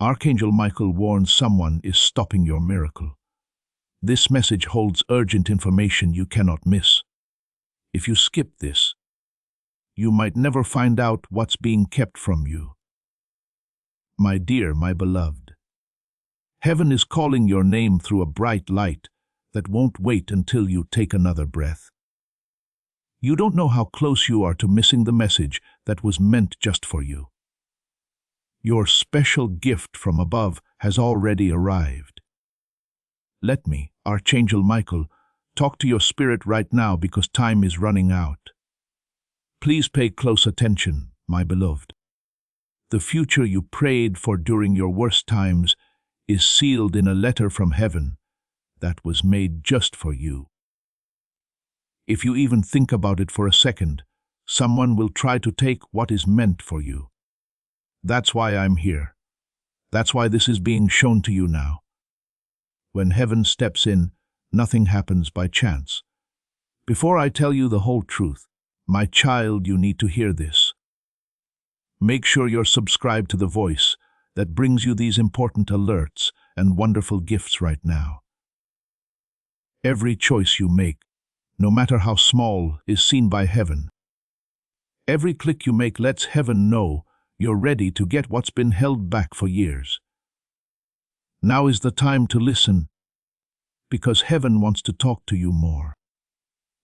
Archangel Michael warns someone is stopping your miracle. This message holds urgent information you cannot miss. If you skip this, you might never find out what's being kept from you. My dear, my beloved, heaven is calling your name through a bright light that won't wait until you take another breath. You don't know how close you are to missing the message that was meant just for you. Your special gift from above has already arrived. Let me, Archangel Michael, talk to your spirit right now because time is running out. Please pay close attention, my beloved. The future you prayed for during your worst times is sealed in a letter from heaven that was made just for you. If you even think about it for a second, someone will try to take what is meant for you. That's why I'm here. That's why this is being shown to you now. When heaven steps in, nothing happens by chance. Before I tell you the whole truth, my child, you need to hear this. Make sure you're subscribed to the voice that brings you these important alerts and wonderful gifts right now. Every choice you make, no matter how small, is seen by heaven. Every click you make lets heaven know you're ready to get what's been held back for years. Now is the time to listen, because heaven wants to talk to you more.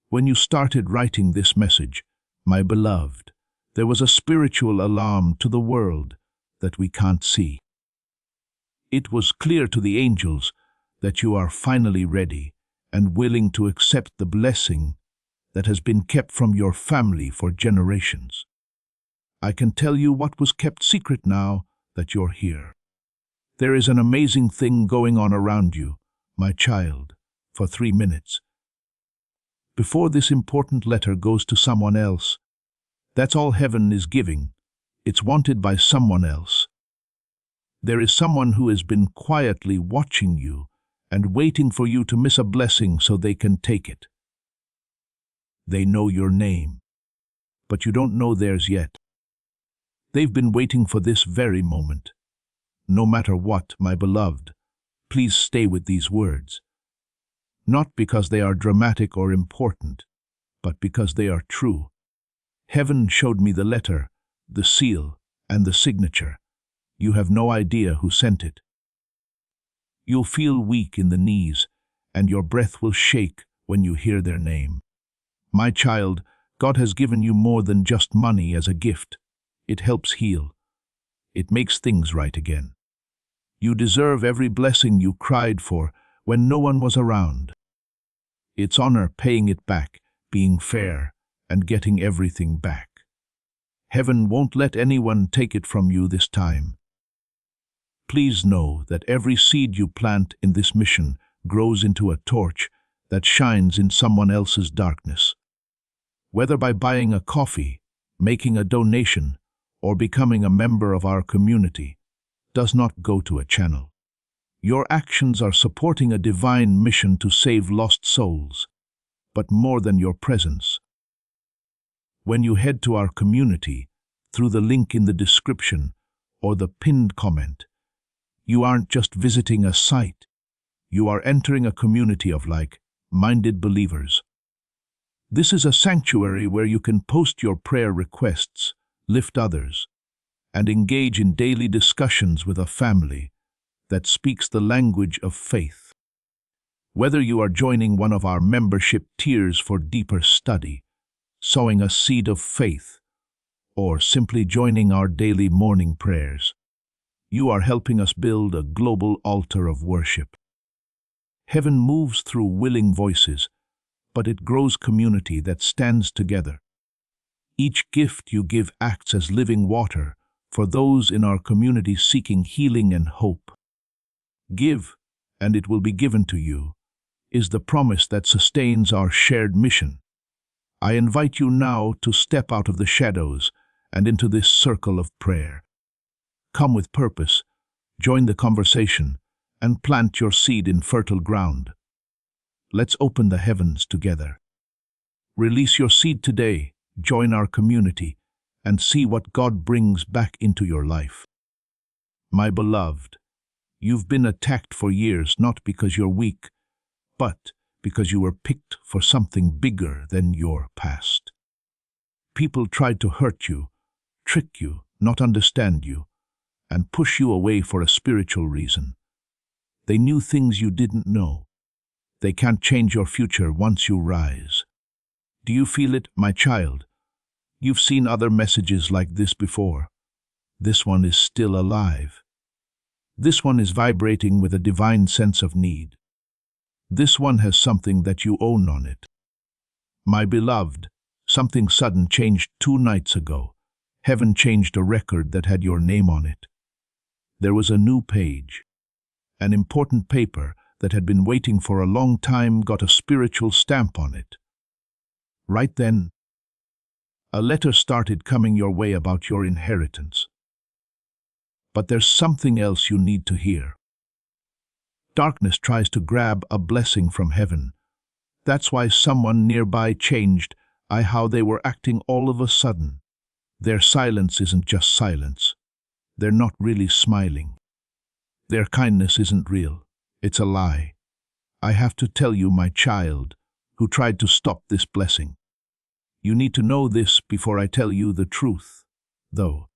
When you started writing this message, my beloved, there was a spiritual alarm to the world that we can't see. It was clear to the angels that you are finally ready and willing to accept the blessing that has been kept from your family for generations. I can tell you what was kept secret now that you're here. There is an amazing thing going on around you, my child, for 3 minutes. Before this important letter goes to someone else, that's all heaven is giving. It's wanted by someone else. There is someone who has been quietly watching you and waiting for you to miss a blessing so they can take it. They know your name, but you don't know theirs yet. They've been waiting for this very moment. No matter what, my beloved, please stay with these words. Not because they are dramatic or important, but because they are true. Heaven showed me the letter, the seal, and the signature. You have no idea who sent it. You'll feel weak in the knees, and your breath will shake when you hear their name. My child, God has given you more than just money as a gift. It helps heal. It makes things right again. You deserve every blessing you cried for when no one was around. It's honor paying it back, being fair, and getting everything back. Heaven won't let anyone take it from you this time. Please know that every seed you plant in this mission grows into a torch that shines in someone else's darkness. Whether by buying a coffee, making a donation, or becoming a member of our community, does not go to a channel. Your actions are supporting a divine mission to save lost souls, but more than your presence. When you head to our community, through the link in the description or the pinned comment, you aren't just visiting a site, you are entering a community of like-minded believers. This is a sanctuary where you can post your prayer requests, lift others, and engage in daily discussions with a family that speaks the language of faith. Whether you are joining one of our membership tiers for deeper study, sowing a seed of faith, or simply joining our daily morning prayers, you are helping us build a global altar of worship. Heaven moves through willing voices, but it grows community that stands together. Each gift you give acts as living water for those in our community seeking healing and hope. Give, and it will be given to you, is the promise that sustains our shared mission. I invite you now to step out of the shadows and into this circle of prayer. Come with purpose, join the conversation, and plant your seed in fertile ground. Let's open the heavens together. Release your seed today, join our community, and see what God brings back into your life. My beloved, you've been attacked for years not because you're weak, but because you were picked for something bigger than your past. People tried to hurt you, trick you, not understand you, and push you away for a spiritual reason. They knew things you didn't know. They can't change your future once you rise. Do you feel it, my child? You've seen other messages like this before. This one is still alive. This one is vibrating with a divine sense of need. This one has something that you own on it. My beloved, something sudden changed 2 nights ago. Heaven changed a record that had your name on it. There was a new page. An important paper that had been waiting for a long time got a spiritual stamp on it. Right then, a letter started coming your way about your inheritance. But there's something else you need to hear. Darkness tries to grab a blessing from heaven. That's why someone nearby changed how they were acting all of a sudden. Their silence isn't just silence. They're not really smiling. Their kindness isn't real. It's a lie. I have to tell you, my child, who tried to stop this blessing. You need to know this before I tell you the truth, though.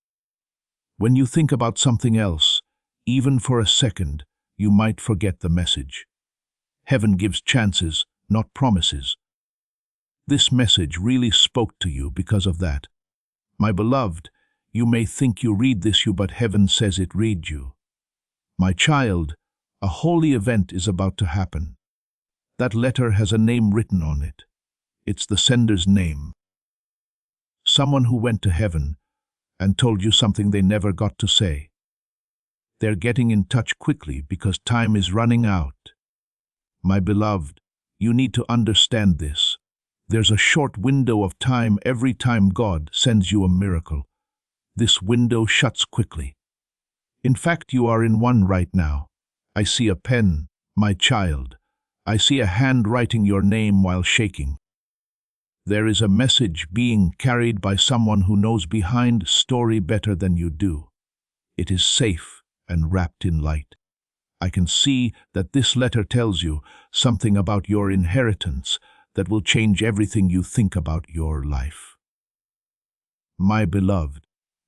When you think about something else, even for a second, you might forget the message. Heaven gives chances, not promises. This message really spoke to you because of that. My beloved, you may think you read this, but heaven says it read you. My child, a holy event is about to happen. That letter has a name written on it. It's the sender's name. Someone who went to heaven and told you something they never got to say. They're getting in touch quickly because time is running out. My beloved, you need to understand this. There's a short window of time every time God sends you a miracle. This window shuts quickly. In fact, you are in one right now. I see a pen, my child. I see a hand writing your name while shaking. There is a message being carried by someone who knows behind story better than you do. It is safe and wrapped in light. I can see that this letter tells you something about your inheritance that will change everything you think about your life. My beloved,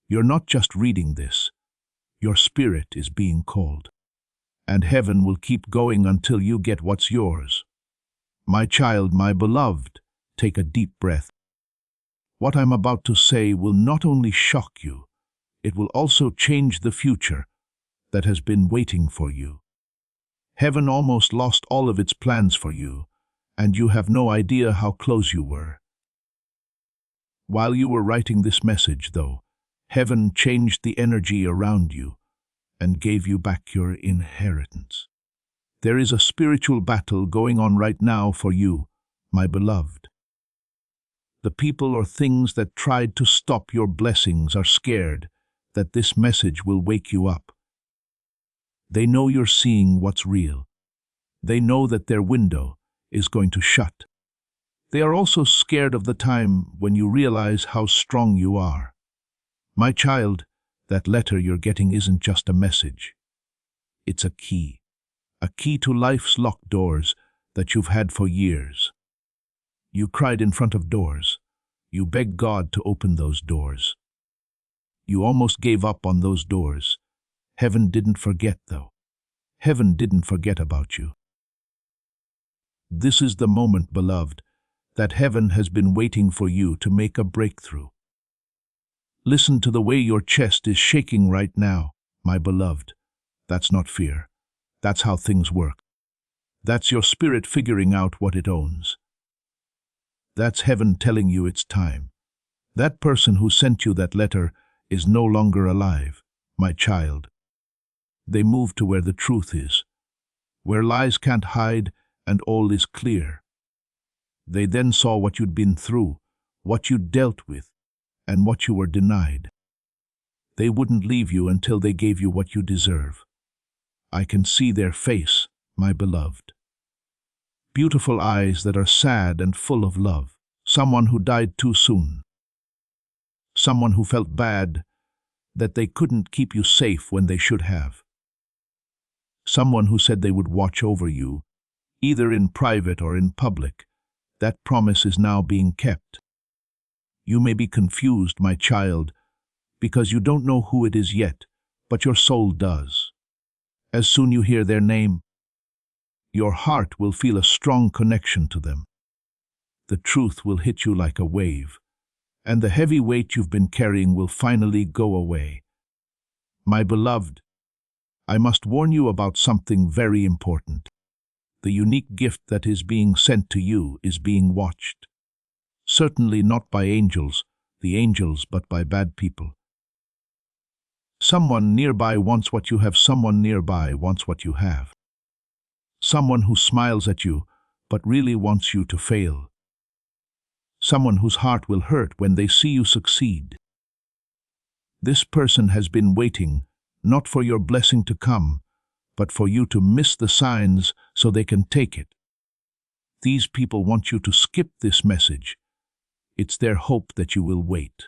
you're not just reading this. Your spirit is being called. And heaven will keep going until you get what's yours. My child, my beloved, take a deep breath. What I'm about to say will not only shock you, it will also change the future that has been waiting for you. Heaven almost lost all of its plans for you, and you have no idea how close you were. While you were writing this message, though, heaven changed the energy around you and gave you back your inheritance. There is a spiritual battle going on right now for you, my beloved. The people or things that tried to stop your blessings are scared that this message will wake you up. They know you're seeing what's real. They know that their window is going to shut. They are also scared of the time when you realize how strong you are. My child, that letter you're getting isn't just a message. It's a key to life's locked doors that you've had for years. You cried in front of doors. You begged God to open those doors. You almost gave up on those doors. Heaven didn't forget, though. Heaven didn't forget about you. This is the moment, beloved, that heaven has been waiting for you to make a breakthrough. Listen to the way your chest is shaking right now, my beloved. That's not fear. That's how things work. That's your spirit figuring out what it owns. That's heaven telling you it's time. That person who sent you that letter is no longer alive, my child. They moved to where the truth is, where lies can't hide and all is clear. They then saw what you'd been through, what you'd dealt with, and what you were denied. They wouldn't leave you until they gave you what you deserve. I can see their face, my beloved. Beautiful eyes that are sad and full of love. Someone who died too soon. Someone who felt bad that they couldn't keep you safe when they should have. Someone who said they would watch over you, either in private or in public. That promise is now being kept. You may be confused, my child, because you don't know who it is yet, but your soul does. As soon you hear their name, your heart will feel a strong connection to them. The truth will hit you like a wave, and the heavy weight you've been carrying will finally go away. My beloved, I must warn you about something very important. The unique gift that is being sent to you is being watched. Certainly not by the angels, but by bad people. Someone nearby wants what you have, someone nearby wants what you have. Someone who smiles at you, but really wants you to fail. Someone whose heart will hurt when they see you succeed. This person has been waiting, not for your blessing to come, but for you to miss the signs so they can take it. These people want you to skip this message. It's their hope that you will wait.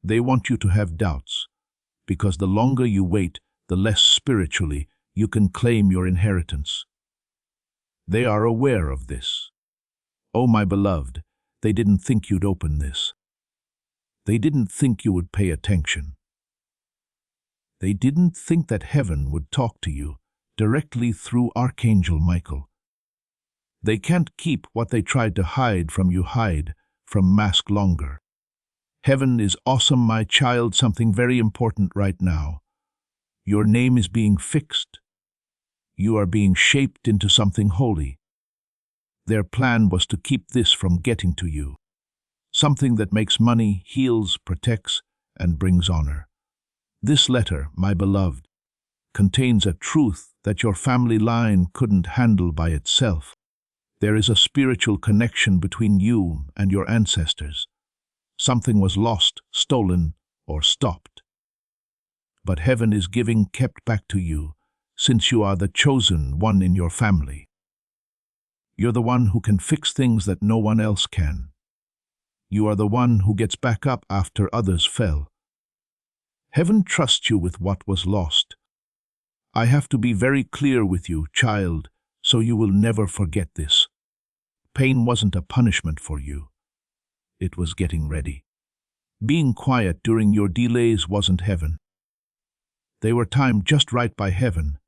They want you to have doubts, because the longer you wait, the less spiritually you can claim your inheritance. They are aware of this. Oh, my beloved, they didn't think you'd open this. They didn't think you would pay attention. They didn't think that heaven would talk to you directly through Archangel Michael. They can't keep what they tried to hide from you, hide from mask longer. Heaven is awesome, my child, something very important right now. Your name is being fixed. You are being shaped into something holy. Their plan was to keep this from getting to you. Something that makes money, heals, protects, and brings honor. This letter, my beloved, contains a truth that your family line couldn't handle by itself. There is a spiritual connection between you and your ancestors. Something was lost, stolen, or stopped. But heaven is giving kept back to you, since you are the chosen one in your family. You're the one who can fix things that no one else can. You are the one who gets back up after others fell. Heaven trusts you with what was lost. I have to be very clear with you, child, so you will never forget this. Pain wasn't a punishment for you. It was getting ready. Being quiet during your delays wasn't heaven. They were timed just right by heaven.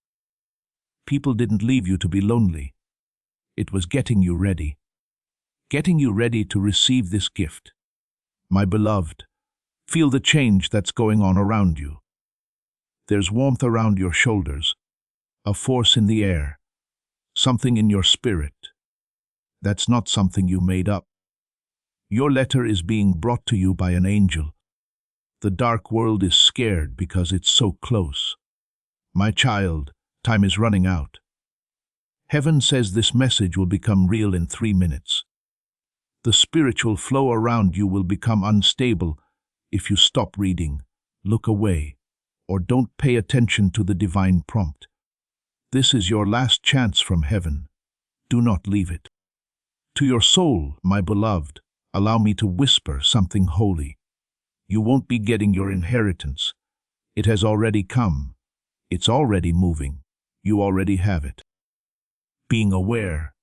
People didn't leave you to be lonely. It was getting you ready to receive this gift. My beloved, feel the change that's going on around you. There's warmth around your shoulders, a force in the air, something in your spirit. That's not something you made up. Your letter is being brought to you by an angel. The dark world is scared because it's so close. My child, time is running out. Heaven says this message will become real in 3 minutes. The spiritual flow around you will become unstable if you stop reading, look away, or don't pay attention to the divine prompt. This is your last chance from heaven. Do not leave it. To your soul, my beloved, allow me to whisper something holy. You won't be getting your inheritance. It has already come. It's already moving. You already have it. Being aware,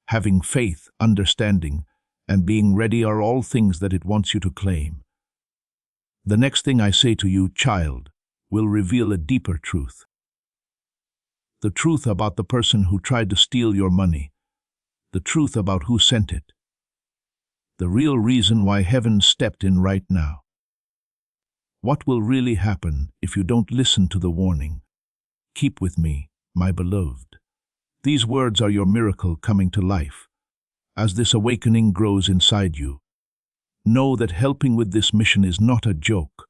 having faith, understanding, and being ready are all things that it wants you to claim. The next thing I say to you, child, will reveal a deeper truth. The truth about the person who tried to steal your money. The truth about who sent it. The real reason why heaven stepped in right now. What will really happen if you don't listen to the warning? Keep with me, my beloved. These words are your miracle coming to life. As this awakening grows inside you, know that helping with this mission is not a joke.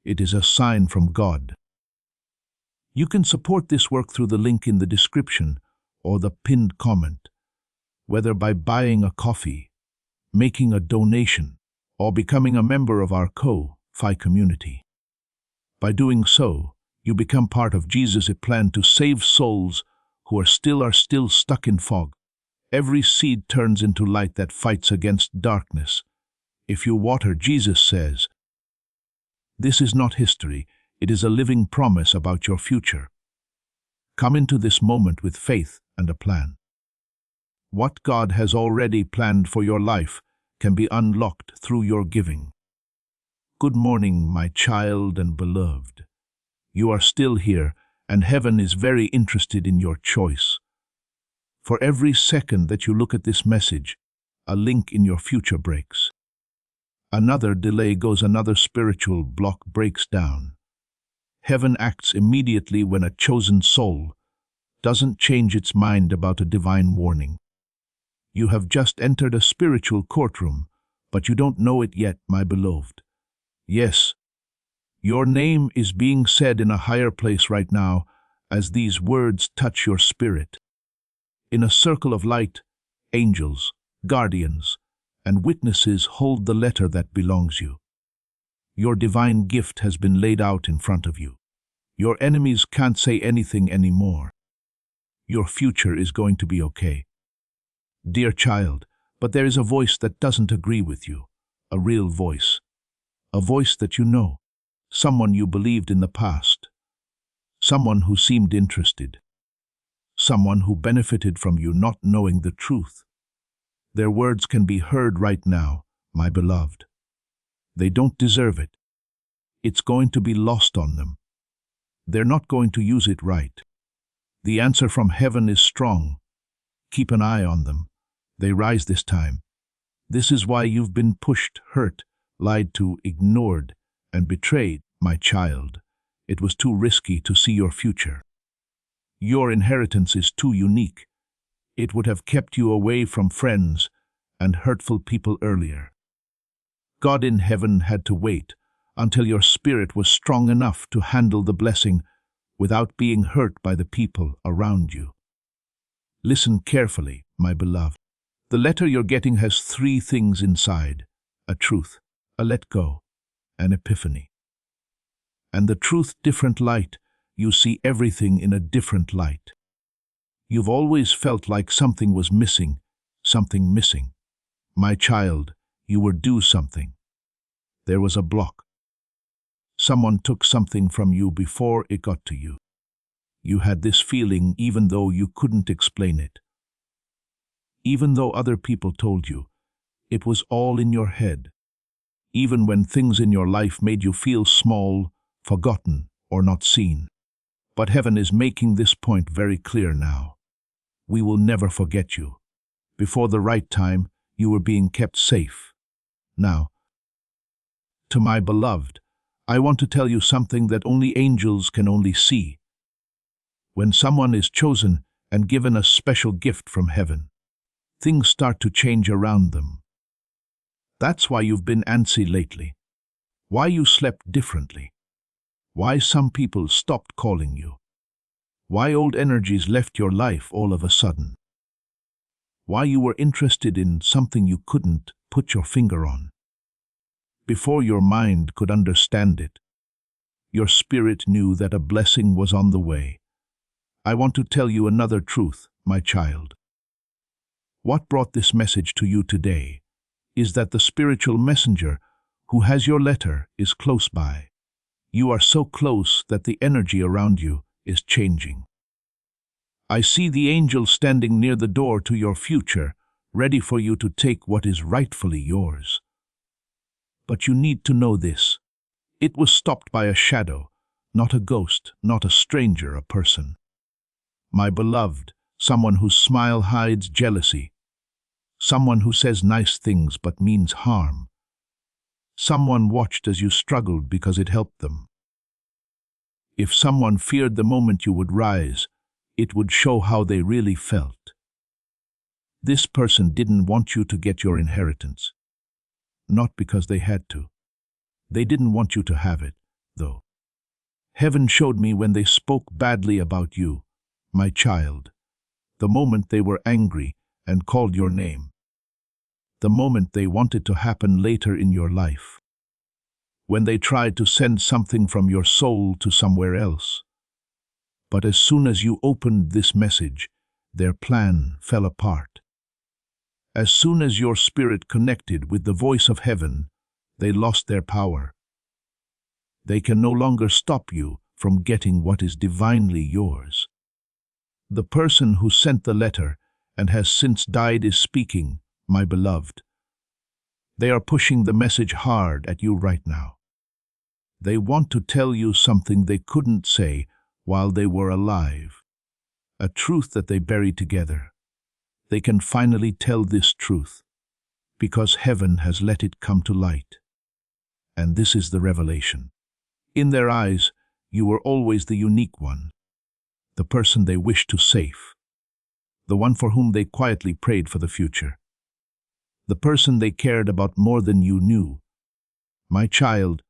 It is a sign from God. You can support this work through the link in the description or the pinned comment, whether by buying a coffee, making a donation, or becoming a member of our Ko-Fi community. By doing so, you become part of Jesus' plan to save souls who are still stuck in fog. Every seed turns into light that fights against darkness. If you water, Jesus says, this is not history, It is a living promise about your future. Come into this moment with faith and a plan. What God has already planned for your life can be unlocked through your giving. Good morning, my child and beloved. You are still here, and heaven is very interested in your choice. For every second that you look at this message, a link in your future breaks. Another delay goes, another spiritual block breaks down. Heaven acts immediately when a chosen soul doesn't change its mind about a divine warning. You have just entered a spiritual courtroom, but you don't know it yet, my beloved. Yes, your name is being said in a higher place right now as these words touch your spirit. In a circle of light, angels, guardians, and witnesses hold the letter that belongs you. Your divine gift has been laid out in front of you. Your enemies can't say anything anymore. Your future is going to be okay. Dear child, but there is a voice that doesn't agree with you, a real voice. A voice that you know, someone you believed in the past, someone who seemed interested, someone who benefited from you not knowing the truth. Their words can be heard right now, my beloved. They don't deserve it. It's going to be lost on them. They're not going to use it right. The answer from heaven is strong. Keep an eye on them. They rise this time. This is why you've been pushed, hurt, lied to, ignored, and betrayed, my child. It was too risky to see your future. Your inheritance is too unique. It would have kept you away from friends and hurtful people earlier. God in heaven had to wait until your spirit was strong enough to handle the blessing without being hurt by the people around you. Listen carefully, my beloved. The letter you're getting has 3 things inside: a truth, a let go, an epiphany. And the truth, different light. You see everything in a different light. You've always felt like something was missing, something missing. My child, you were due something. There was a block. Someone took something from you before it got to you. You had this feeling even though you couldn't explain it. Even though other people told you, it was all in your head. Even when things in your life made you feel small, forgotten, or not seen. But heaven is making this point very clear now. We will never forget you. Before the right time, you were being kept safe. Now, to my beloved, I want to tell you something that only angels can only see. When someone is chosen and given a special gift from heaven, things start to change around them. That's why you've been antsy lately. Why you slept differently. Why some people stopped calling you. Why old energies left your life all of a sudden. Why you were interested in something you couldn't put your finger on. Before your mind could understand it, your spirit knew that a blessing was on the way. I want to tell you another truth, my child. What brought this message to you today is that the spiritual messenger who has your letter is close by. You are so close that the energy around you is changing. I see the angel standing near the door to your future, ready for you to take what is rightfully yours. But you need to know this. It was stopped by a shadow, not a ghost, not a stranger, a person. My beloved, someone whose smile hides jealousy. Someone who says nice things but means harm. Someone watched as you struggled because it helped them. If someone feared the moment you would rise, it would show how they really felt. This person didn't want you to get your inheritance. Not because they had to. They didn't want you to have it, though. Heaven showed me when they spoke badly about you, my child, the moment they were angry and called your name. The moment they wanted to happen later in your life. When they tried to send something from your soul to somewhere else. But as soon as you opened this message, their plan fell apart. As soon as your spirit connected with the voice of heaven, they lost their power. They can no longer stop you from getting what is divinely yours. The person who sent the letter and has since died is speaking, my beloved. They are pushing the message hard at you right now. They want to tell you something they couldn't say while they were alive, a truth that they buried together. They can finally tell this truth because heaven has let it come to light. And this is the revelation. In their eyes, you were always the unique one, the person they wished to save, the one for whom they quietly prayed for the future, the person they cared about more than you knew. My child,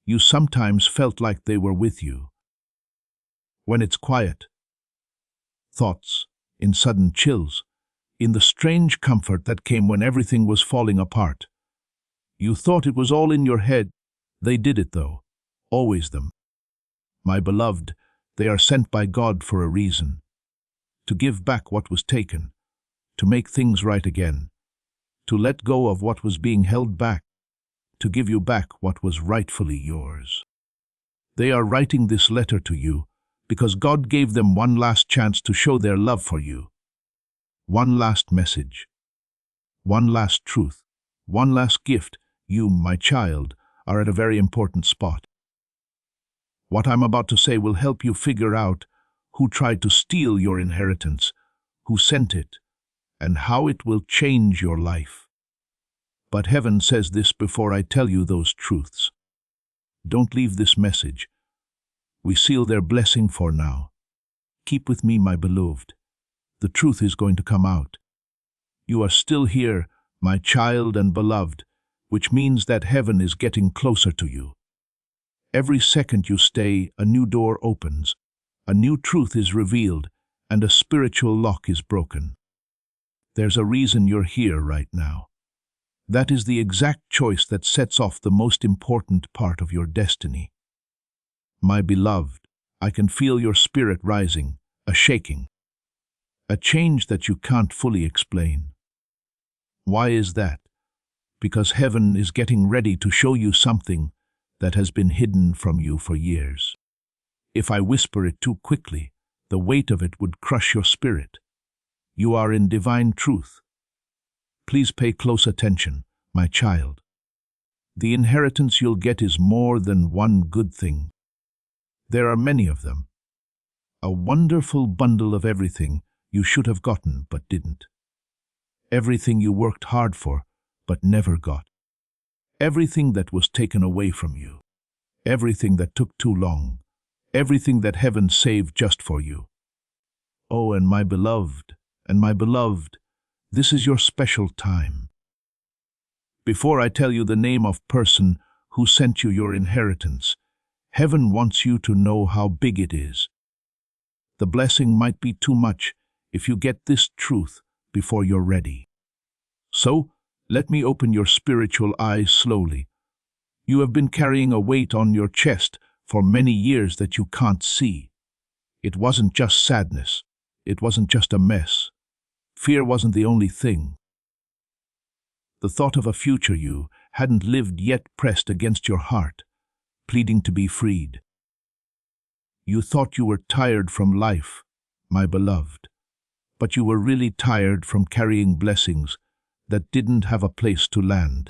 you sometimes felt like they were with you. When it's quiet, thoughts, in sudden chills, in the strange comfort that came when everything was falling apart. You thought it was all in your head. They did it though, always them. My beloved, they are sent by God for a reason, to give back what was taken, to make things right again, to let go of what was being held back, to give you back what was rightfully yours. They are writing this letter to you because God gave them one last chance to show their love for you. One last message, one last truth, one last gift. You, my child, are at a very important spot. What I'm about to say will help you figure out who tried to steal your inheritance, who sent it, and how it will change your life. But heaven says this before I tell you those truths. Don't leave this message. We seal their blessing for now. Keep with me, my beloved. The truth is going to come out. You are still here, my child and beloved, which means that heaven is getting closer to you. Every second you stay, a new door opens, a new truth is revealed, and a spiritual lock is broken. There's a reason you're here right now. That is the exact choice that sets off the most important part of your destiny. My beloved, I can feel your spirit rising, a shaking, a change that you can't fully explain. Why is that? Because heaven is getting ready to show you something that has been hidden from you for years. If I whisper it too quickly, the weight of it would crush your spirit. You are in divine truth. Please pay close attention, my child. The inheritance you'll get is more than one good thing. There are many of them. A wonderful bundle of everything you should have gotten but didn't. Everything you worked hard for but never got. Everything that was taken away from you. Everything that took too long. Everything that heaven saved just for you. Oh, and my beloved, this is your special time. Before I tell you the name of person who sent you your inheritance, heaven wants you to know how big it is. The blessing might be too much if you get this truth before you're ready. So, let me open your spiritual eyes slowly. You have been carrying a weight on your chest for many years that you can't see. It wasn't just sadness. It wasn't just a mess. Fear wasn't the only thing. The thought of a future you hadn't lived yet pressed against your heart, pleading to be freed. You thought you were tired from life, my beloved, but you were really tired from carrying blessings that didn't have a place to land.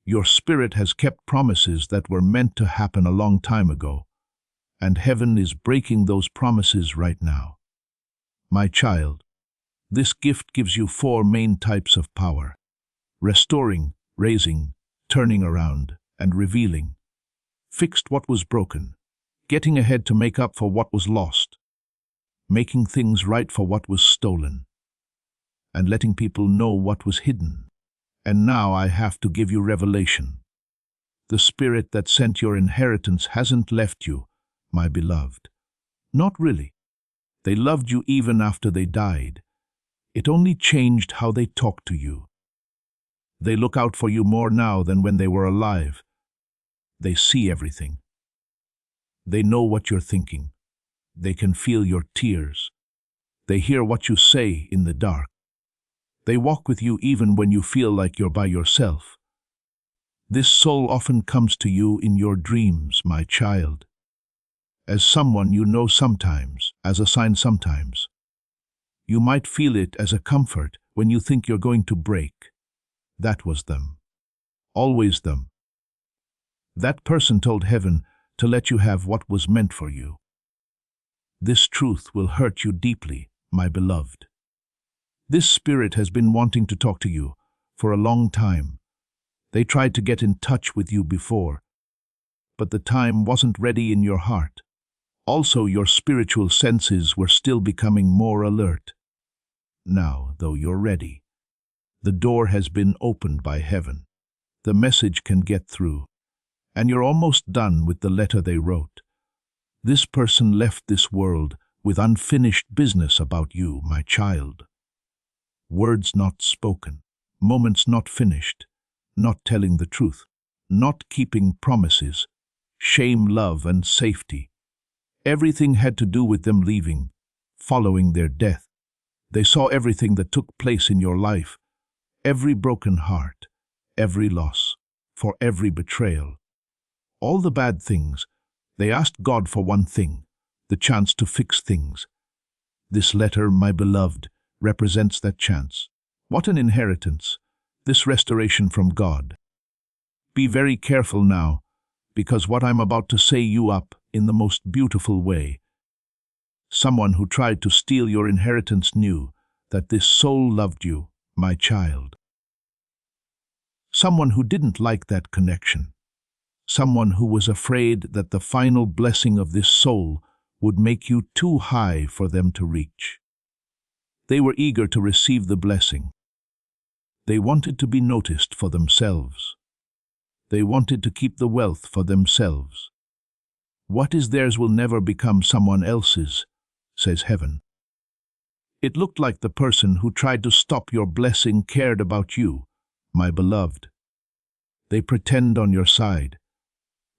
Your spirit has kept promises that were meant to happen a long time ago, and heaven is breaking those promises right now. My child, this gift gives you 4 main types of power: restoring, raising, turning around, and revealing. Fixed what was broken, getting ahead to make up for what was lost, making things right for what was stolen, and letting people know what was hidden. And now I have to give you revelation. The spirit that sent your inheritance hasn't left you, my beloved. Not really. They loved you even after they died. It only changed how they talk to you. They look out for you more now than when they were alive. They see everything. They know what you're thinking. They can feel your tears. They hear what you say in the dark. They walk with you even when you feel like you're by yourself. This soul often comes to you in your dreams, my child. As someone you know sometimes, as a sign sometimes. You might feel it as a comfort when you think you're going to break. That was them. Always them. That person told heaven to let you have what was meant for you. This truth will hurt you deeply, my beloved. This spirit has been wanting to talk to you for a long time. They tried to get in touch with you before, but the time wasn't ready in your heart. Also, your spiritual senses were still becoming more alert. Now, though you're ready, the door has been opened by heaven. The message can get through, and you're almost done with the letter they wrote. This person left this world with unfinished business about you, my child. Words not spoken, moments not finished, not telling the truth, not keeping promises, shame, love, and safety. Everything had to do with them leaving, following their death. They saw everything that took place in your life, every broken heart, every loss, for every betrayal. All the bad things. They asked God for one thing, the chance to fix things. This letter, my beloved, represents that chance. What an inheritance, this restoration from God. Be very careful now, because what I'm about to say you up in the most beautiful way. Someone who tried to steal your inheritance knew that this soul loved you, my child. Someone who didn't like that connection. Someone who was afraid that the final blessing of this soul would make you too high for them to reach. They were eager to receive the blessing. They wanted to be noticed for themselves. They wanted to keep the wealth for themselves. What is theirs will never become someone else's, says heaven. It looked like the person who tried to stop your blessing cared about you, my beloved. They pretend on your side.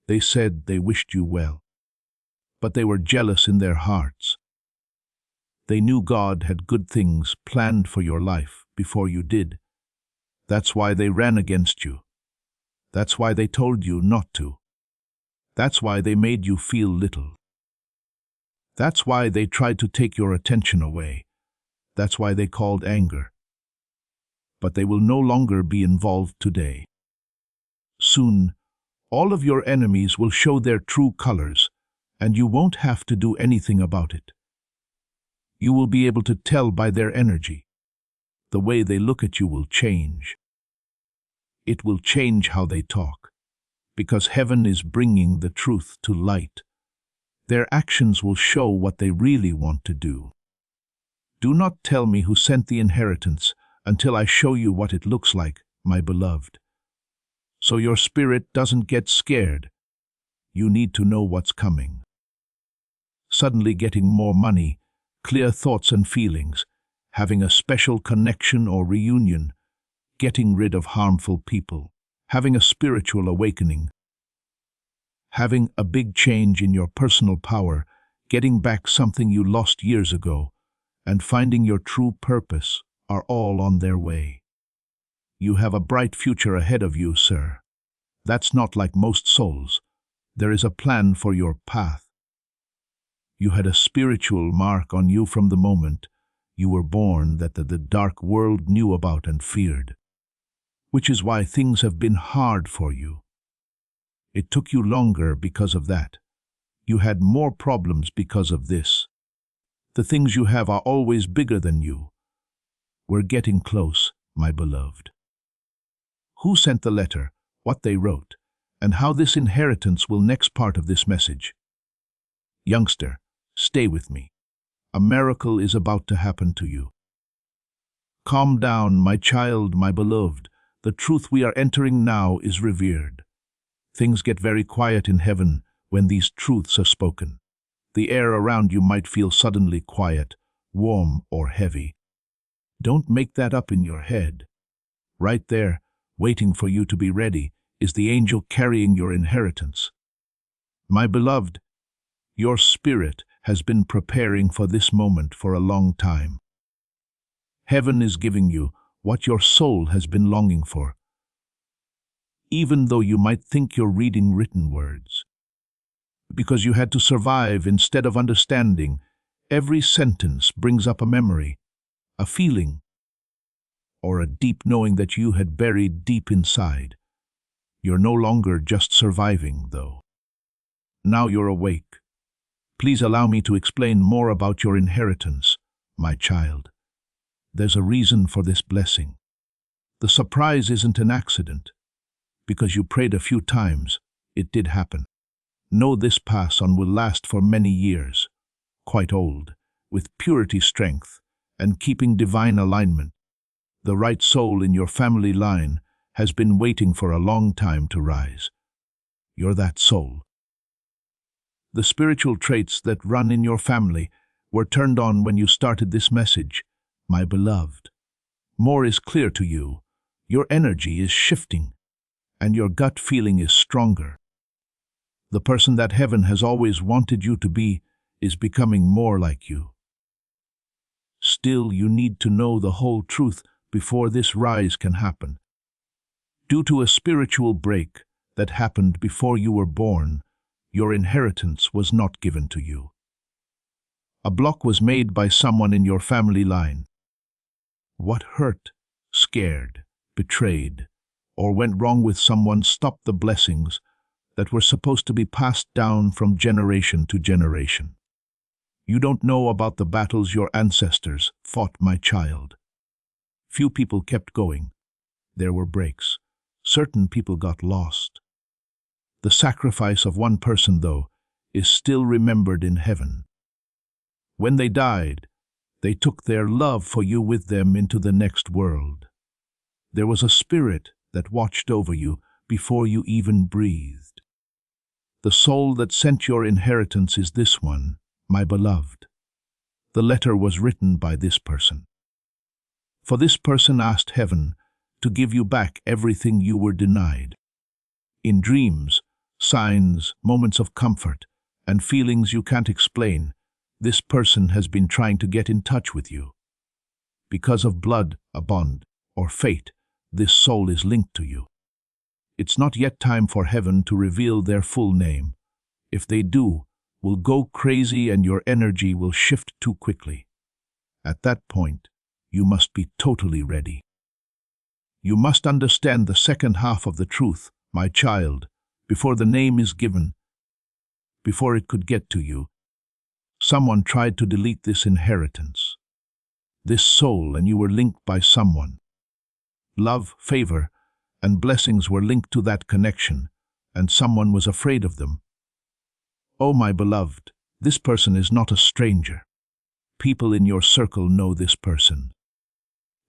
They said they wished you well, but they were jealous in their hearts. They knew God had good things planned for your life before you did. That's why they ran against you. That's why they told you not to. That's why they made you feel little. That's why they tried to take your attention away. That's why they called anger. But they will no longer be involved today. Soon, all of your enemies will show their true colors, and you won't have to do anything about it. You will be able to tell by their energy. The way they look at you will change. It will change how they talk, because heaven is bringing the truth to light. Their actions will show what they really want to do. Do not tell me who sent the inheritance until I show you what it looks like, my beloved. So your spirit doesn't get scared. You need to know what's coming. Suddenly getting more money, clear thoughts and feelings, having a special connection or reunion, getting rid of harmful people, having a spiritual awakening, having a big change in your personal power, getting back something you lost years ago, and finding your true purpose are all on their way. You have a bright future ahead of you, sir. That's not like most souls. There is a plan for your path. You had a spiritual mark on you from the moment you were born that the dark world knew about and feared, which is why things have been hard for you. It took you longer because of that. You had more problems because of this. The things you have are always bigger than you. We're getting close, my beloved. Who sent the letter, what they wrote, and how this inheritance will next part of this message? Youngster, stay with me. A miracle is about to happen to you. Calm down, my child, my beloved. The truth we are entering now is revered. Things get very quiet in heaven when these truths are spoken. The air around you might feel suddenly quiet, warm, or heavy. Don't make that up in your head. Right there, waiting for you to be ready, is the angel carrying your inheritance. My beloved, your spirit has been preparing for this moment for a long time. Heaven is giving you what your soul has been longing for. even though you might think you're reading written words. Because you had to survive instead of understanding, every sentence brings up a memory, a feeling, or a deep knowing that you had buried deep inside. You're no longer just surviving, though. Now you're awake. Please allow me to explain more about your inheritance, my child. There's a reason for this blessing. The surprise isn't an accident. Because you prayed a few times, it did happen. Know this pass-on will last for many years, quite old, with purity strength and keeping divine alignment. The right soul in your family line has been waiting for a long time to rise. You're that soul. The spiritual traits that run in your family were turned on when you started this message, my beloved. More is clear to you. Your energy is shifting, and your gut feeling is stronger. The person that heaven has always wanted you to be is becoming more like you. Still, you need to know the whole truth before this rise can happen. Due to a spiritual break that happened before you were born, your inheritance was not given to you. A block was made by someone in your family line. What hurt, scared, betrayed, or went wrong with someone stopped the blessings that were supposed to be passed down from generation to generation. You don't know about the battles your ancestors fought, my child. Few people kept going. There were breaks. Certain people got lost. The sacrifice of one person, though, is still remembered in heaven. When they died, they took their love for you with them into the next world. There was a spirit that watched over you before you even breathed. The soul that sent your inheritance is this one, my beloved. The letter was written by this person. For this person asked heaven to give you back everything you were denied. In dreams, signs, moments of comfort, and feelings you can't explain, this person has been trying to get in touch with you. Because of blood, a bond, or fate, this soul is linked to you. It's not yet time for heaven to reveal their full name. If they do, we'll go crazy and your energy will shift too quickly. At that point, you must be totally ready. You must understand the second half of the truth, my child, before the name is given. Before it could get to you, someone tried to delete this inheritance. This soul, and you were linked by someone. Love, favor, and blessings were linked to that connection, and someone was afraid of them. Oh, my beloved, this person is not a stranger. People in your circle know this person.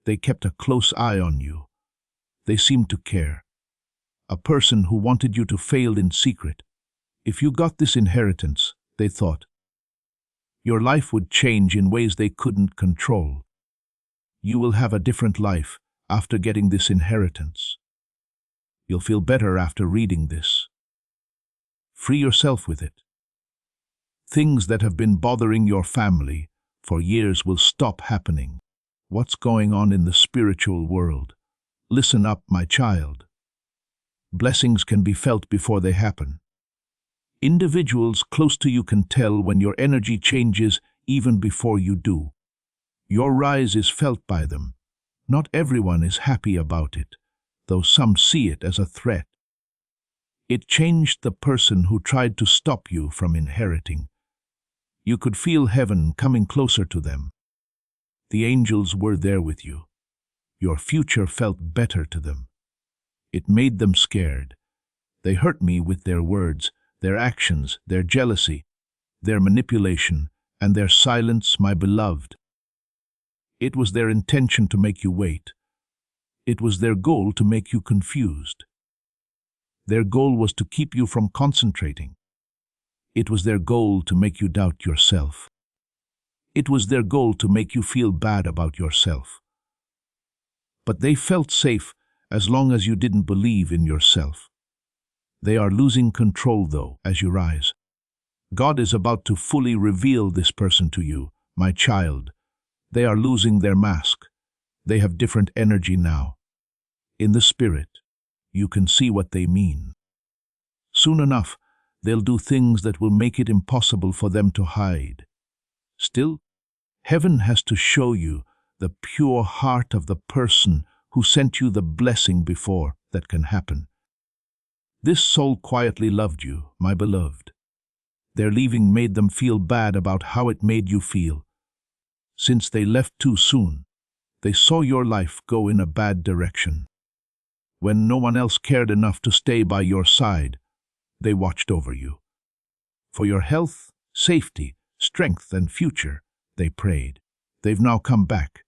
They kept a close eye on you. They seemed to care. A person who wanted you to fail in secret. If you got this inheritance, they thought, your life would change in ways they couldn't control. You will have a different life after getting this inheritance. You'll feel better after reading this. Free yourself with it. Things that have been bothering your family for years will stop happening. What's going on in the spiritual world? Listen up, my child. Blessings can be felt before they happen. Individuals close to you can tell when your energy changes even before you do. Your rise is felt by them. Not everyone is happy about it, though some see it as a threat. It changed the person who tried to stop you from inheriting. You could feel heaven coming closer to them. The angels were there with you. Your future felt better to them. It made them scared. They hurt me with their words, their actions, their jealousy, their manipulation, and their silence, my beloved. It was their intention to make you wait. It was their goal to make you confused. Their goal was to keep you from concentrating. It was their goal to make you doubt yourself. It was their goal to make you feel bad about yourself. But they felt safe as long as you didn't believe in yourself. They are losing control, though, as you rise. God is about to fully reveal this person to you, my child. They are losing their mask. They have different energy now. In the spirit, you can see what they mean. Soon enough, they'll do things that will make it impossible for them to hide. Still, heaven has to show you the pure heart of the person who sent you the blessing before that can happen. This soul quietly loved you, my beloved. Their leaving made them feel bad about how it made you feel. Since they left too soon, they saw your life go in a bad direction. When no one else cared enough to stay by your side, they watched over you. For your health, safety, strength, and future, they prayed. They've now come back.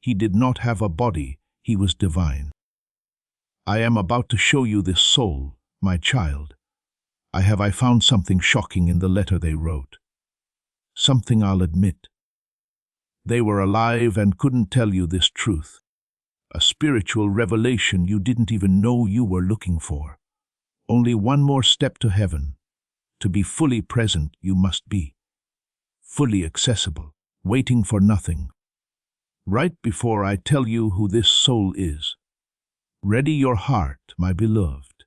He did not have a body, he was divine. I am about to show you this soul, my child. I found something shocking in the letter they wrote. Something I'll admit. They were alive and couldn't tell you this truth. A spiritual revelation you didn't even know you were looking for. Only one more step to heaven. To be fully present, you must be. Fully accessible, waiting for nothing. Right before I tell you who this soul is, ready your heart, my beloved.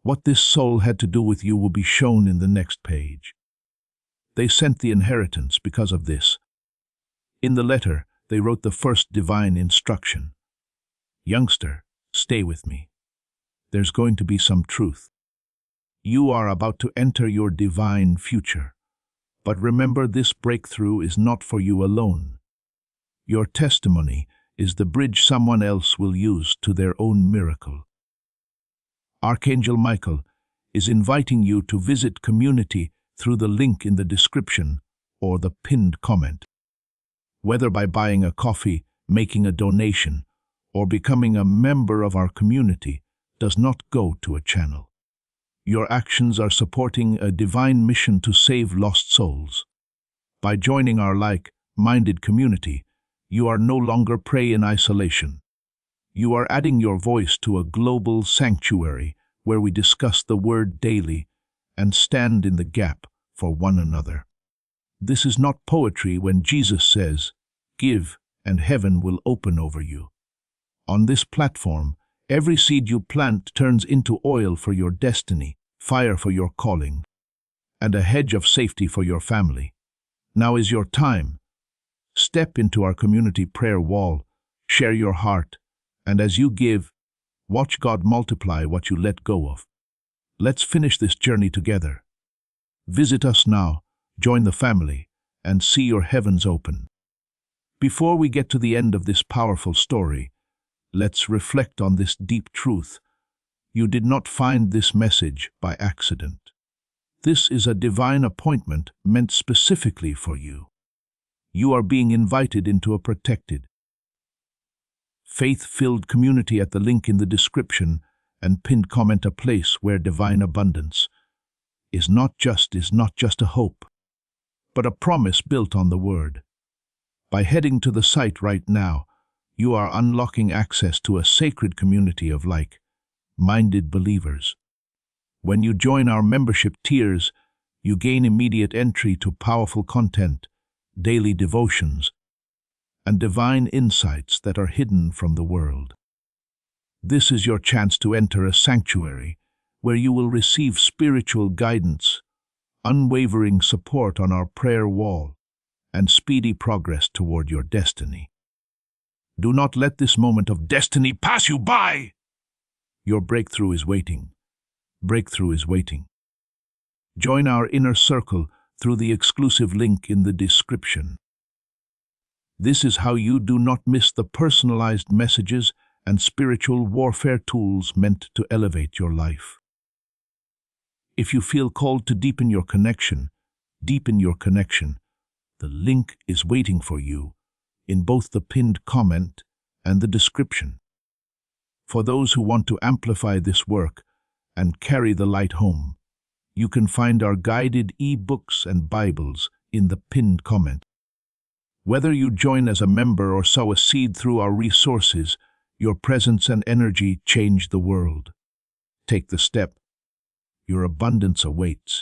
What this soul had to do with you will be shown in the next page. They sent the inheritance because of this. In the letter, they wrote the first divine instruction. Youngster, stay with me. There's going to be some truth. You are about to enter your divine future. But remember, this breakthrough is not for you alone. Your testimony is the bridge someone else will use to their own miracle. Archangel Michael is inviting you to visit community through the link in the description or the pinned comment. Whether by buying a coffee, making a donation, or becoming a member of our community does not go to a channel. Your actions are supporting a divine mission to save lost souls. By joining our like-minded community, you are no longer prey in isolation. You are adding your voice to a global sanctuary where we discuss the word daily and stand in the gap for one another. This is not poetry when Jesus says, "Give, and heaven will open over you." On this platform, every seed you plant turns into oil for your destiny, fire for your calling, and a hedge of safety for your family. Now is your time. Step into our community prayer wall, share your heart, and as you give, watch God multiply what you let go of. Let's finish this journey together. Visit us now, join the family, and see your heavens open. Before we get to the end of this powerful story, let's reflect on this deep truth. You did not find this message by accident. This is a divine appointment meant specifically for you. You are being invited into a protected, faith-filled community at the link in the description and pinned comment, a place where divine abundance is not just a hope, but a promise built on the Word. By heading to the site right now, you are unlocking access to a sacred community of like-minded believers. When you join our membership tiers, you gain immediate entry to powerful content, daily devotions, and divine insights that are hidden from the world. This is your chance to enter a sanctuary where you will receive spiritual guidance, unwavering support on our prayer wall, and speedy progress toward your destiny. Do not let this moment of destiny pass you by. Your breakthrough is waiting. Breakthrough is waiting. Join our inner circle through the exclusive link in the description. This is how you do not miss the personalized messages and spiritual warfare tools meant to elevate your life. If you feel called to deepen your connection, the link is waiting for you in both the pinned comment and the description. For those who want to amplify this work and carry the light home, you can find our guided e-books and Bibles in the pinned comment. Whether you join as a member or sow a seed through our resources, your presence and energy change the world. Take the step. Your abundance awaits.